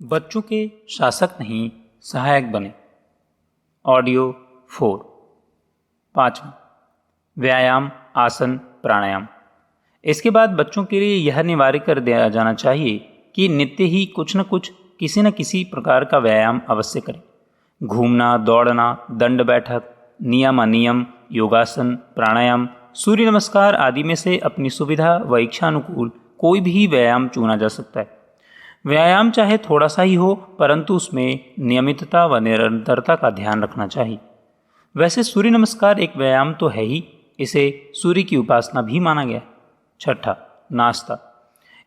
बच्चों के शासक नहीं सहायक बने। ऑडियो 4। 5वां, व्यायाम, आसन, प्राणायाम। इसके बाद बच्चों के लिए यह अनिवार्य कर दिया जाना चाहिए कि नित्य ही कुछ न कुछ किसी न किसी प्रकार का व्यायाम अवश्य करें। घूमना, दौड़ना, दंड बैठक, नियम अनियम, योगासन, प्राणायाम, सूर्य नमस्कार आदि में से अपनी सुविधा व इच्छा अनुकूल कोई भी व्यायाम चुना जा सकता है। व्यायाम चाहे थोड़ा सा ही हो, परंतु उसमें नियमितता व निरंतरता का ध्यान रखना चाहिए। वैसे सूर्य नमस्कार एक व्यायाम तो है ही, इसे सूर्य की उपासना भी माना गया है। 6, नाश्ता।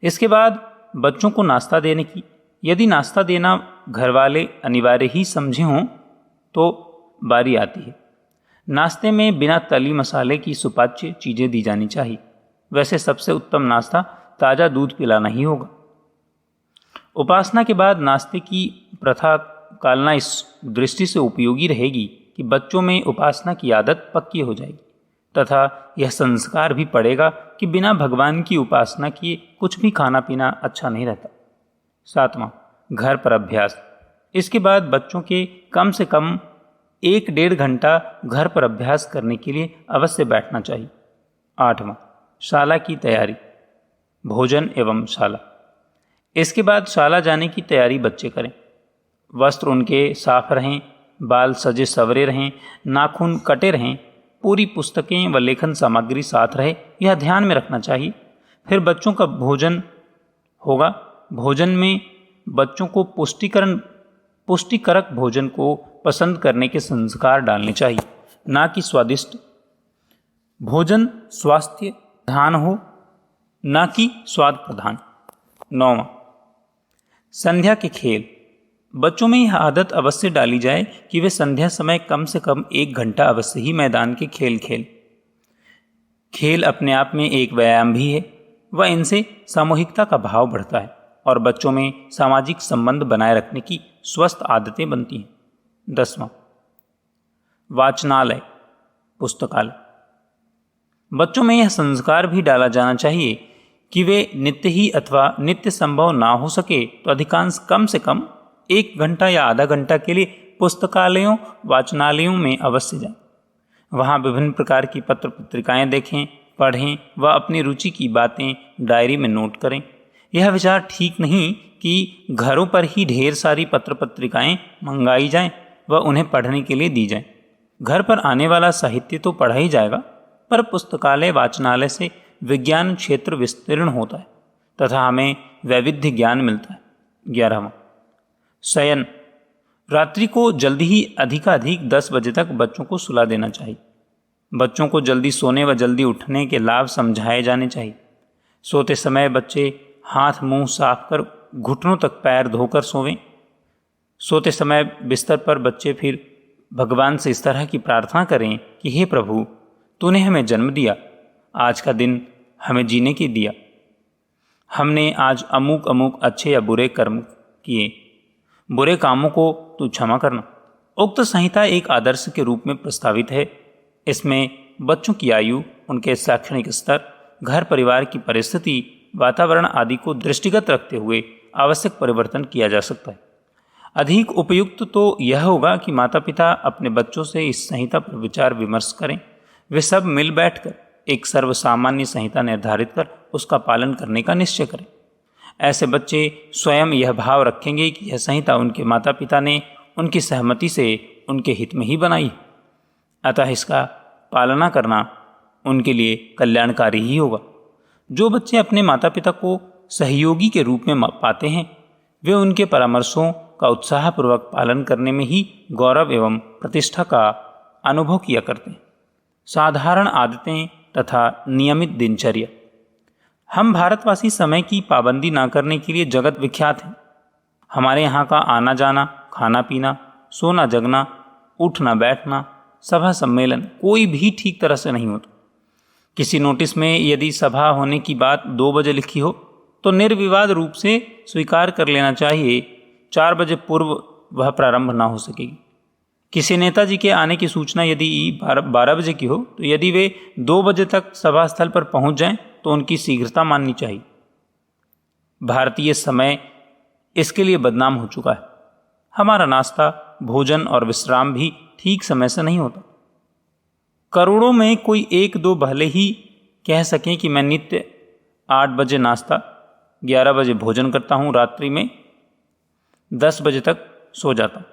इसके बाद बच्चों को नाश्ता देने की, यदि नाश्ता देना घर वाले अनिवार्य ही समझे हों तो बारी आती है। नाश्ते में बिना तली मसाले की सुपाच्य चीज़ें दी जानी चाहिए। वैसे सबसे उत्तम नाश्ता ताज़ा दूध पिलाना ही होगा। उपासना के बाद नाश्ते की प्रथा पालना इस दृष्टि से उपयोगी रहेगी कि बच्चों में उपासना की आदत पक्की हो जाएगी तथा यह संस्कार भी पड़ेगा कि बिना भगवान की उपासना किए कुछ भी खाना पीना अच्छा नहीं रहता। 7वां, घर पर अभ्यास। इसके बाद बच्चों के कम से कम 1-1.5 घंटा घर पर अभ्यास करने के लिए अवश्य बैठना चाहिए। 8वां, शाला की तैयारी, भोजन एवं शाला। इसके बाद शाला जाने की तैयारी बच्चे करें। वस्त्र उनके साफ रहें, बाल सजे सवरे रहें, नाखून कटे रहें, पूरी पुस्तकें व लेखन सामग्री साथ रहे, यह ध्यान में रखना चाहिए। फिर बच्चों का भोजन होगा। भोजन में बच्चों को पुष्टिकरक भोजन को पसंद करने के संस्कार डालने चाहिए, ना कि स्वादिष्ट। भोजन स्वास्थ्य प्रधान हो, ना कि स्वाद प्रधान। 9वां, संध्या के खेल। बच्चों में यह आदत अवश्य डाली जाए कि वे संध्या समय कम से कम 1 घंटा अवश्य ही मैदान के खेल खेल। खेल अपने आप में एक व्यायाम भी है व इनसे सामूहिकता का भाव बढ़ता है और बच्चों में सामाजिक संबंध बनाए रखने की स्वस्थ आदतें बनती हैं। 10वां, वाचनालय, पुस्तकालय। बच्चों में यह संस्कार भी डाला जाना चाहिए कि वे नित्य ही अथवा नित्य संभव ना हो सके तो अधिकांश कम से कम 1 घंटा या आधा घंटा के लिए पुस्तकालयों, वाचनालयों में अवश्य जाएं। वहाँ विभिन्न प्रकार की पत्र पत्रिकाएं देखें, पढ़ें व अपनी रुचि की बातें डायरी में नोट करें। यह विचार ठीक नहीं कि घरों पर ही ढेर सारी पत्र पत्रिकाएं मंगाई जाएं व उन्हें पढ़ने के लिए दी जाएं। घर पर आने वाला साहित्य तो पढ़ा ही जाएगा, पर पुस्तकालय वाचनालय से विज्ञान क्षेत्र विस्तीर्ण होता है तथा हमें वैविध्य ज्ञान मिलता है। 11वां, शयन। रात्रि को जल्दी ही अधिकाधिक 10 बजे तक बच्चों को सुला देना चाहिए। बच्चों को जल्दी सोने व जल्दी उठने के लाभ समझाए जाने चाहिए। सोते समय बच्चे हाथ मुंह साफ कर घुटनों तक पैर धोकर सोवें। सोते समय बिस्तर पर बच्चे फिर भगवान से इस तरह की प्रार्थना करें कि हे प्रभु, तूने हमें जन्म दिया, आज का दिन हमें जीने की दिया, हमने आज अमुक अमुक अच्छे या बुरे कर्म किए, बुरे कामों को तू क्षमा करना। उक्त संहिता एक आदर्श के रूप में प्रस्तावित है। इसमें बच्चों की आयु, उनके शैक्षणिक स्तर, घर परिवार की परिस्थिति, वातावरण आदि को दृष्टिगत रखते हुए आवश्यक परिवर्तन किया जा सकता है। अधिक उपयुक्त तो यह होगा कि माता पिता अपने बच्चों से इस संहिता पर विचार विमर्श करें। वे सब मिल बैठकर एक सर्वसामान्य संहिता निर्धारित कर उसका पालन करने का निश्चय करें। ऐसे बच्चे स्वयं यह भाव रखेंगे कि यह संहिता उनके माता पिता ने उनकी सहमति से उनके हित में ही बनाई, अतः इसका पालना करना उनके लिए कल्याणकारी ही होगा। जो बच्चे अपने माता पिता को सहयोगी के रूप में पाते हैं, वे उनके परामर्शों का उत्साहपूर्वक पालन करने में ही गौरव एवं प्रतिष्ठा का अनुभव किया करते हैं। साधारण आदतें तथा नियमित दिनचर्या। हम भारतवासी समय की पाबंदी ना करने के लिए जगत विख्यात हैं। हमारे यहाँ का आना जाना, खाना पीना, सोना जगना, उठना बैठना, सभा सम्मेलन कोई भी ठीक तरह से नहीं होता। किसी नोटिस में यदि सभा होने की बात 2 बजे लिखी हो तो निर्विवाद रूप से स्वीकार कर लेना चाहिए 4 बजे पूर्व वह प्रारंभ ना हो सकेगी। किसी नेताजी के आने की सूचना यदि 12 बजे की हो तो यदि वे 2 बजे तक सभा स्थल पर पहुंच जाएं तो उनकी शीघ्रता माननी चाहिए। भारतीय समय इसके लिए बदनाम हो चुका है। हमारा नाश्ता, भोजन और विश्राम भी ठीक समय से नहीं होता। करोड़ों में कोई एक दो भले ही कह सकें कि मैं नित्य 8 बजे नाश्ता, 11 बजे भोजन करता हूँ, रात्रि में 10 बजे तक सो जाता हूँ।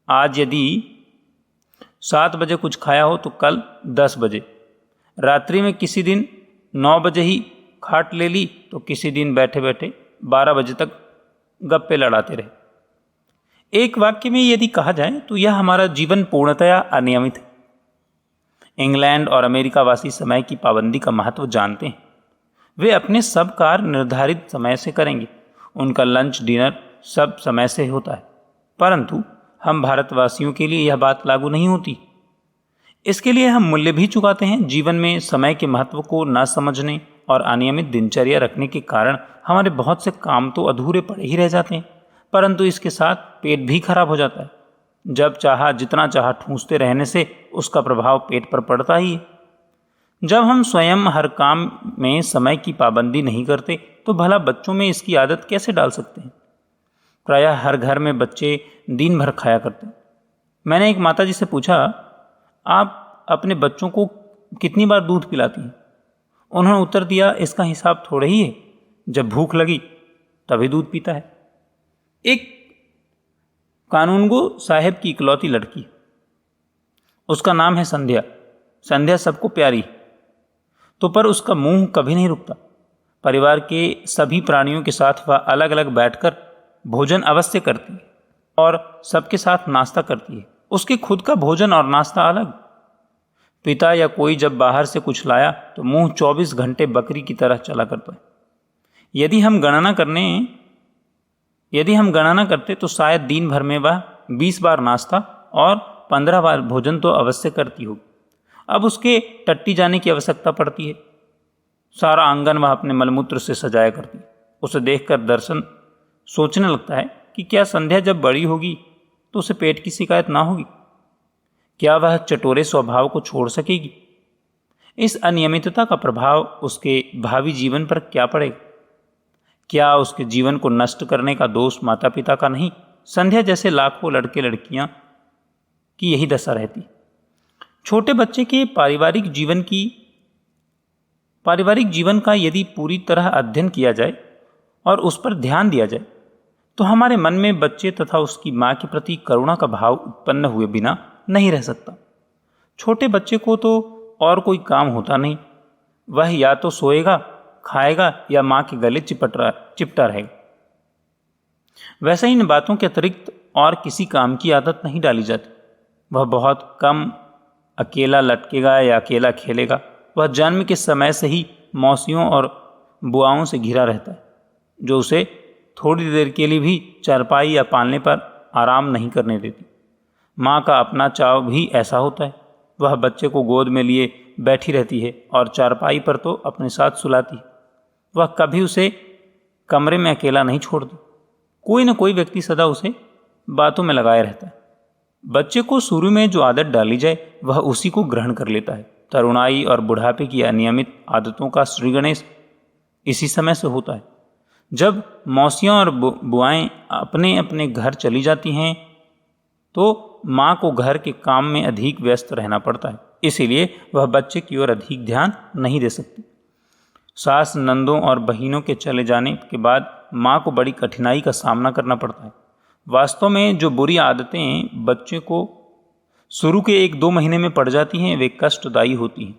आज यदि 7 बजे कुछ खाया हो तो कल 10 बजे, रात्रि में किसी दिन 9 बजे ही खाट ले ली तो किसी दिन बैठे बैठे 12 बजे तक गप्पे लड़ाते रहे। एक वाक्य में यदि कहा जाए तो यह हमारा जीवन पूर्णतया अनियमित है। इंग्लैंड और अमेरिका वासी समय की पाबंदी का महत्व जानते हैं। वे अपने सब कार्य निर्धारित समय से करेंगे, उनका लंच डिनर सब समय से होता है। परंतु हम भारतवासियों के लिए यह बात लागू नहीं होती। इसके लिए हम मूल्य भी चुकाते हैं। जीवन में समय के महत्व को न समझने और अनियमित दिनचर्या रखने के कारण हमारे बहुत से काम तो अधूरे पड़े ही रह जाते हैं, परंतु इसके साथ पेट भी खराब हो जाता है। जब चाहा जितना चाहा ठूंसते रहने से उसका प्रभाव पेट पर पड़ता ही है। जब हम स्वयं हर काम में समय की पाबंदी नहीं करते तो भला बच्चों में इसकी आदत कैसे डाल सकते हैं। प्रायः हर घर में बच्चे दिन भर खाया करते हैं। मैंने एक माताजी से पूछा, आप अपने बच्चों को कितनी बार दूध पिलाती हैं? उन्होंने उत्तर दिया, इसका हिसाब थोड़े ही है, जब भूख लगी तभी दूध पीता है। एक कानूनगो साहब की इकलौती लड़की, उसका नाम है संध्या। संध्या सबको प्यारी, तो पर उसका मुंह कभी नहीं रुकता। परिवार के सभी प्राणियों के साथ वह अलग अलग बैठकर भोजन अवश्य करती है और सबके साथ नाश्ता करती है। उसके खुद का भोजन और नाश्ता अलग। पिता या कोई जब बाहर से कुछ लाया तो मुंह 24 घंटे बकरी की तरह चला करता है। यदि हम गणना करते तो शायद दिन भर में वह 20 बार नाश्ता और 15 बार भोजन तो अवश्य करती होगी। अब उसके टट्टी जाने की आवश्यकता पड़ती है। सारा आंगन वह अपने मलमूत्र से सजाया करती है। उसे देखकर दर्शन सोचने लगता है कि क्या संध्या जब बड़ी होगी तो उसे पेट की शिकायत ना होगी? क्या वह चटोरे स्वभाव को छोड़ सकेगी? इस अनियमितता का प्रभाव उसके भावी जीवन पर क्या पड़ेगा? क्या उसके जीवन को नष्ट करने का दोष माता पिता का नहीं, संध्या जैसे लाखों लड़के लड़कियां की यही दशा रहती। छोटे बच्चे के पारिवारिक जीवन का यदि पूरी तरह अध्ययन किया जाए और उस पर ध्यान दिया जाए तो हमारे मन में बच्चे तथा उसकी माँ के प्रति करुणा का भाव उत्पन्न हुए बिना नहीं रह सकता। छोटे बच्चे को तो और कोई काम होता नहीं, वह या तो सोएगा, खाएगा या माँ के गले चिपटा रहेगा। वैसे इन बातों के अतिरिक्त और किसी काम की आदत नहीं डाली जाती। वह बहुत कम अकेला लटकेगा या अकेला खेलेगा। वह जन्म के समय से ही मौसियों और बुआओं से घिरा रहता है, जो उसे थोड़ी देर के लिए भी चारपाई या पालने पर आराम नहीं करने देती। माँ का अपना चाव भी ऐसा होता है। वह बच्चे को गोद में लिए बैठी रहती है और चारपाई पर तो अपने साथ सुलाती है। वह कभी उसे कमरे में अकेला नहीं छोड़ती। कोई न कोई व्यक्ति सदा उसे बातों में लगाए रहता है। बच्चे को शुरू में जो आदत डाली जाए वह उसी को ग्रहण कर लेता है। तरुणाई और बुढ़ापे की अनियमित आदतों का श्री गणेश इसी समय से होता है, जब मौसियाँ और बुआएं अपने अपने घर चली जाती हैं तो माँ को घर के काम में अधिक व्यस्त रहना पड़ता है। इसीलिए वह बच्चे की ओर अधिक ध्यान नहीं दे सकती। सास, नंदों और बहनों के चले जाने के बाद माँ को बड़ी कठिनाई का सामना करना पड़ता है। वास्तव में जो बुरी आदतें बच्चे को शुरू के 1-2 महीने में पड़ जाती हैं वे कष्टदायी होती हैं।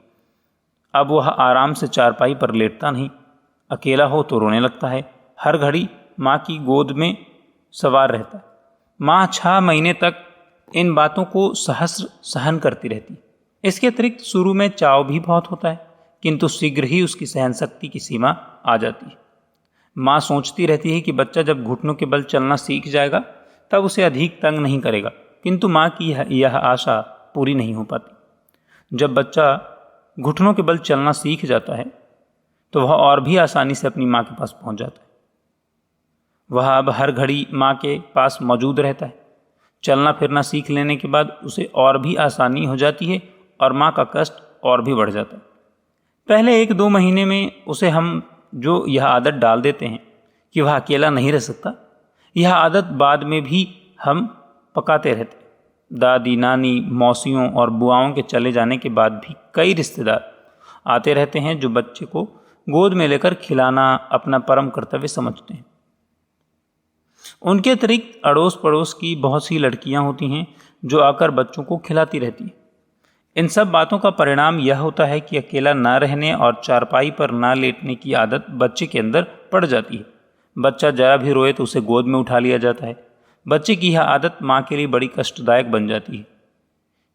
अब वह आराम से चारपाई पर लेटता नहीं, अकेला हो तो रोने लगता है, हर घड़ी माँ की गोद में सवार रहता है। माँ 6 महीने तक इन बातों को सहस्र सहन करती रहती। इसके अतिरिक्त शुरू में चाव भी बहुत होता है, किंतु शीघ्र ही उसकी सहन शक्ति की सीमा आ जाती है। माँ सोचती रहती है कि बच्चा जब घुटनों के बल चलना सीख जाएगा तब उसे अधिक तंग नहीं करेगा, किंतु माँ की यह आशा पूरी नहीं हो पाती। जब बच्चा घुटनों के बल चलना सीख जाता है तो वह और भी आसानी से अपनी माँ के पास पहुँच जाता है। वह अब हर घड़ी माँ के पास मौजूद रहता है। चलना फिरना सीख लेने के बाद उसे और भी आसानी हो जाती है और माँ का कष्ट और भी बढ़ जाता है। पहले 1-2 महीने में उसे हम जो यह आदत डाल देते हैं कि वह अकेला नहीं रह सकता, यह आदत बाद में भी हम पकाते रहते। दादी, नानी, मौसियों और बुआओं के चले जाने के बाद भी कई रिश्तेदार आते रहते हैं जो बच्चे को गोद में लेकर खिलाना अपना परम कर्तव्य समझते हैं। उनके अतिरिक्त अड़ोस पड़ोस की बहुत सी लड़कियां होती हैं जो आकर बच्चों को खिलाती रहती हैं। इन सब बातों का परिणाम यह होता है कि अकेला ना रहने और चारपाई पर ना लेटने की आदत बच्चे के अंदर पड़ जाती है। बच्चा जरा भी रोए तो उसे गोद में उठा लिया जाता है। बच्चे की यह आदत माँ के लिए बड़ी कष्टदायक बन जाती है,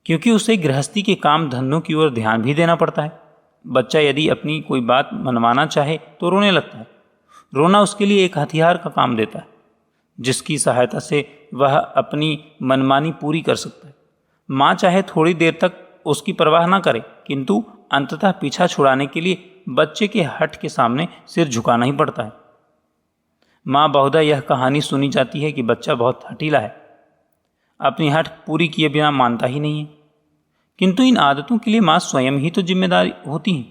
क्योंकि उसे गृहस्थी के काम धंधों की ओर ध्यान भी देना पड़ता है। बच्चा यदि अपनी कोई बात मनवाना चाहे तो रोने लगता है। रोना उसके लिए एक हथियार का काम देता है, जिसकी सहायता से वह अपनी मनमानी पूरी कर सकता है। माँ चाहे थोड़ी देर तक उसकी परवाह ना करे, किंतु अंततः पीछा छुड़ाने के लिए बच्चे के हठ के सामने सिर झुकाना ही पड़ता है। माँ बहुधा यह कहानी सुनी जाती है कि बच्चा बहुत हठीला है, अपनी हठ पूरी किए बिना मानता ही नहीं है, किंतु इन आदतों के लिए माँ स्वयं ही तो जिम्मेदार होती है।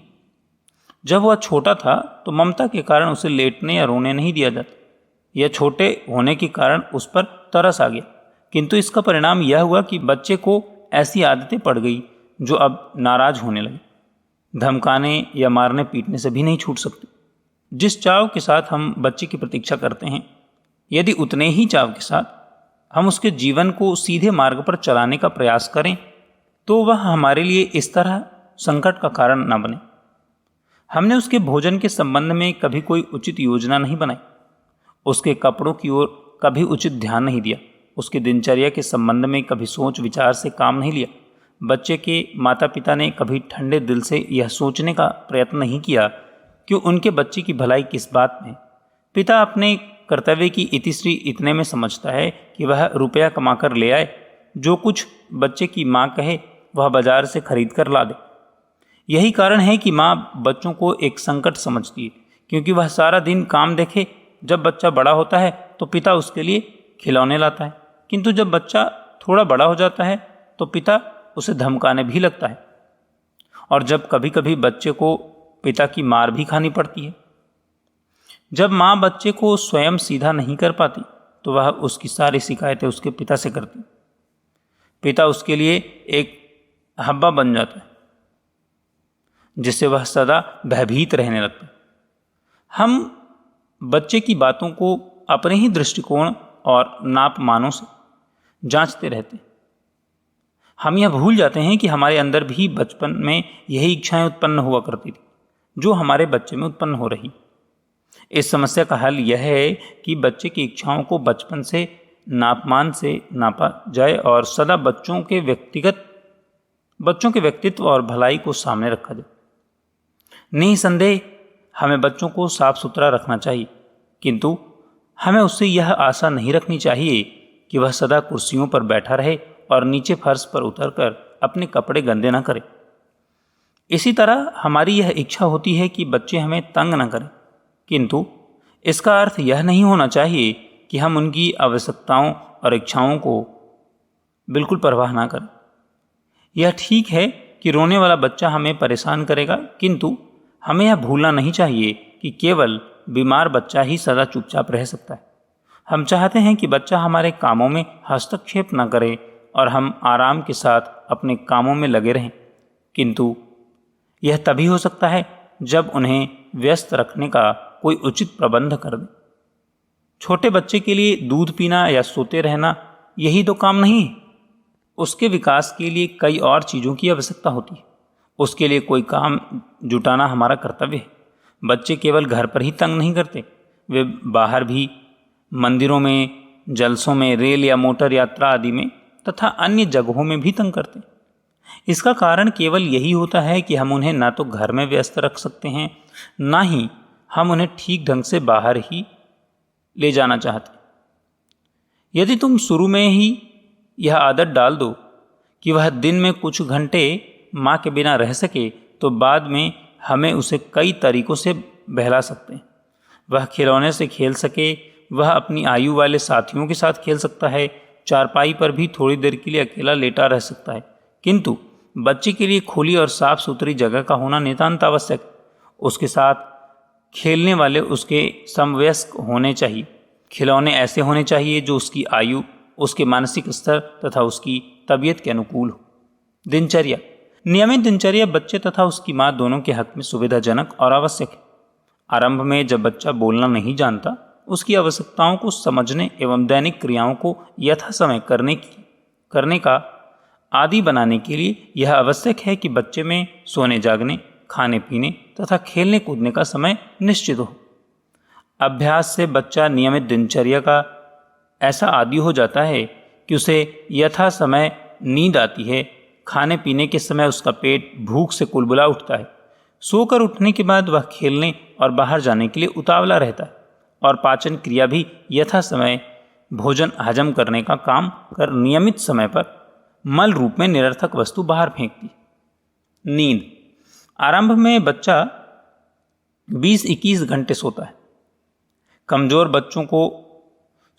जब वह छोटा था तो ममता के कारण उसे लेटने या रोने नहीं दिया जाता। यह छोटे होने के कारण उस पर तरस आ गया, किंतु इसका परिणाम यह हुआ कि बच्चे को ऐसी आदतें पड़ गई जो अब नाराज होने लगे। धमकाने या मारने पीटने से भी नहीं छूट सकती। जिस चाव के साथ हम बच्चे की प्रतीक्षा करते हैं, यदि उतने ही चाव के साथ हम उसके जीवन को सीधे मार्ग पर चलाने का प्रयास करें तो वह हमारे लिए इस तरह संकट का कारण न बने। हमने उसके भोजन के संबंध में कभी कोई उचित योजना नहीं बनाई, उसके कपड़ों की ओर कभी उचित ध्यान नहीं दिया, उसके दिनचर्या के संबंध में कभी सोच विचार से काम नहीं लिया। बच्चे के माता पिता ने कभी ठंडे दिल से यह सोचने का प्रयत्न नहीं किया कि उनके बच्चे की भलाई किस बात में। पिता अपने कर्तव्य की इतिश्री इतने में समझता है कि वह रुपया कमाकर ले आए, जो कुछ बच्चे की माँ कहे वह बाजार से खरीद कर ला दे। यही कारण है कि माँ बच्चों को एक संकट समझती है, क्योंकि वह सारा दिन काम देखे। जब बच्चा बड़ा होता है तो पिता उसके लिए खिलौने लाता है, किंतु जब बच्चा थोड़ा बड़ा हो जाता है तो पिता उसे धमकाने भी लगता है। और जब कभी कभी बच्चे को पिता की मार भी खानी पड़ती है। जब माँ बच्चे को स्वयं सीधा नहीं कर पाती तो वह उसकी सारी शिकायतें उसके पिता से करती। पिता उसके लिए एक हब्बा बन जाता है, जिससे वह सदा भयभीत रहने लगता है। हम बच्चे की बातों को अपने ही दृष्टिकोण और नापमानों से जांचते रहते हैं। हम यह भूल जाते हैं कि हमारे अंदर भी बचपन में यही इच्छाएं उत्पन्न हुआ करती थी जो हमारे बच्चे में उत्पन्न हो रही। इस समस्या का हल यह है कि बच्चे की इच्छाओं को बचपन से नापमान से नापा जाए और सदा बच्चों के व्यक्तित्व और भलाई को सामने रखा जाए। निसंदेह हमें बच्चों को साफ सुथरा रखना चाहिए, किंतु हमें उससे यह आशा नहीं रखनी चाहिए कि वह सदा कुर्सियों पर बैठा रहे और नीचे फर्श पर उतरकर अपने कपड़े गंदे न करे। इसी तरह हमारी यह इच्छा होती है कि बच्चे हमें तंग न करें, किंतु इसका अर्थ यह नहीं होना चाहिए कि हम उनकी आवश्यकताओं और इच्छाओं को बिल्कुल परवाह ना करें। यह ठीक है कि रोने वाला बच्चा हमें परेशान करेगा, किंतु हमें यह भूलना नहीं चाहिए कि केवल बीमार बच्चा ही सदा चुपचाप रह सकता है। हम चाहते हैं कि बच्चा हमारे कामों में हस्तक्षेप न करे और हम आराम के साथ अपने कामों में लगे रहें, किंतु यह तभी हो सकता है जब उन्हें व्यस्त रखने का कोई उचित प्रबंध कर दे। छोटे बच्चे के लिए दूध पीना या सोते रहना यही तो काम नहीं है। उसके विकास के लिए कई और चीज़ों की आवश्यकता होती है। उसके लिए कोई काम जुटाना हमारा कर्तव्य है। बच्चे केवल घर पर ही तंग नहीं करते, वे बाहर भी, मंदिरों में, जलसों में, रेल या मोटर यात्रा आदि में तथा अन्य जगहों में भी तंग करते हैं। इसका कारण केवल यही होता है कि हम उन्हें ना तो घर में व्यस्त रख सकते हैं, ना ही हम उन्हें ठीक ढंग से बाहर ही ले जाना चाहते। यदि तुम शुरू में ही यह आदत डाल दो कि वह दिन में कुछ घंटे माँ के बिना रह सके, तो बाद में हमें उसे कई तरीकों से बहला सकते हैं। वह खिलौने से खेल सके, वह अपनी आयु वाले साथियों के साथ खेल सकता है, चारपाई पर भी थोड़ी देर के लिए अकेला लेटा रह सकता है, किंतु बच्चे के लिए खुली और साफ सुथरी जगह का होना नितांत आवश्यक। उसके साथ खेलने वाले उसके समवयस्क होने चाहिए। खिलौने ऐसे होने चाहिए जो उसकी आयु, उसके मानसिक स्तर तथा उसकी तबीयत के अनुकूल हो। दिनचर्या। नियमित दिनचर्या बच्चे तथा उसकी माँ दोनों के हक में सुविधाजनक और आवश्यक है। आरंभ में जब बच्चा बोलना नहीं जानता, उसकी आवश्यकताओं को समझने एवं दैनिक क्रियाओं को यथासमय करने का आदी बनाने के लिए यह आवश्यक है कि बच्चे में सोने जागने, खाने पीने तथा खेलने कूदने का समय निश्चित हो। अभ्यास से बच्चा नियमित दिनचर्या का ऐसा आदी हो जाता है कि उसे यथा समय नींद आती है। खाने पीने के समय उसका पेट भूख से कुलबुला उठता है। सोकर उठने के बाद वह खेलने और बाहर जाने के लिए उतावला रहता है और पाचन क्रिया भी यथा समय भोजन हजम करने का काम कर नियमित समय पर मल रूप में निरर्थक वस्तु बाहर फेंकती। नींद। आरंभ में बच्चा 20-21 घंटे सोता है। कमजोर बच्चों को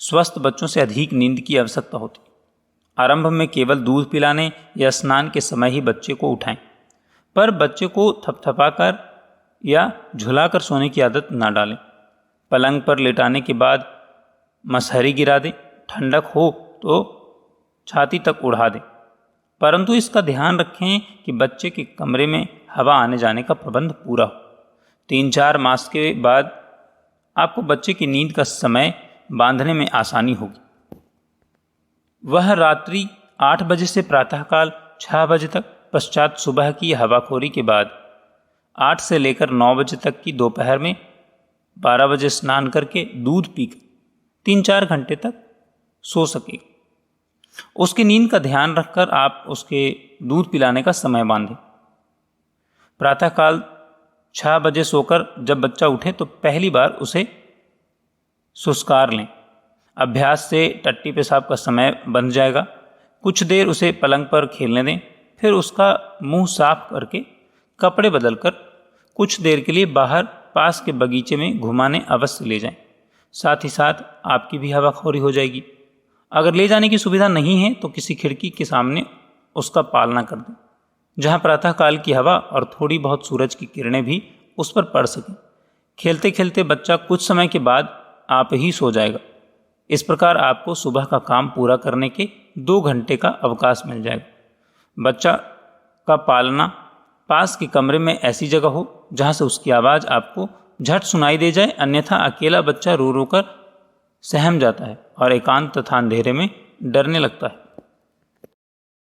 स्वस्थ बच्चों से अधिक नींद की आवश्यकता होती है। आरंभ में केवल दूध पिलाने या स्नान के समय ही बच्चे को उठाएं, पर बच्चे को थपथपाकर या झुलाकर सोने की आदत न डालें। पलंग पर लेटाने के बाद मसहरी गिरा दें। ठंडक हो तो छाती तक उड़ा दें, परंतु इसका ध्यान रखें कि बच्चे के कमरे में हवा आने जाने का प्रबंध पूरा हो। 3-4 मास के बाद आपको बच्चे की नींद का समय बांधने में आसानी होगी। वह रात्रि 8 बजे से प्रातःकाल 6 बजे तक, पश्चात सुबह की हवाखोरी के बाद 8 से लेकर 9 बजे तक की दोपहर में 12 बजे स्नान करके दूध पीकर 3-4 घंटे तक सो सकेगा। उसकी नींद का ध्यान रखकर आप उसके दूध पिलाने का समय बांधें। प्रातःकाल 6 बजे सोकर जब बच्चा उठे तो पहली बार उसे सुस्कार लें। अभ्यास से टट्टी पेशाब का समय बन जाएगा। कुछ देर उसे पलंग पर खेलने दें, फिर उसका मुंह साफ करके कपड़े बदलकर कुछ देर के लिए बाहर पास के बगीचे में घुमाने अवश्य ले जाएं। साथ ही साथ आपकी भी हवाखोरी हो जाएगी। अगर ले जाने की सुविधा नहीं है तो किसी खिड़की के सामने उसका पालना कर दें, जहाँ प्रातःकाल की हवा और थोड़ी बहुत सूरज की किरणें भी उस पर पड़ सकें। खेलते खेलते बच्चा कुछ समय के बाद आप ही सो जाएगा। इस प्रकार आपको सुबह का काम पूरा करने के 2 घंटे का अवकाश मिल जाएगा। बच्चा का पालना पास के कमरे में ऐसी जगह हो जहाँ से उसकी आवाज़ आपको झट सुनाई दे जाए, अन्यथा अकेला बच्चा रो रो कर सहम जाता है और एकांत तथा अंधेरे में डरने लगता है।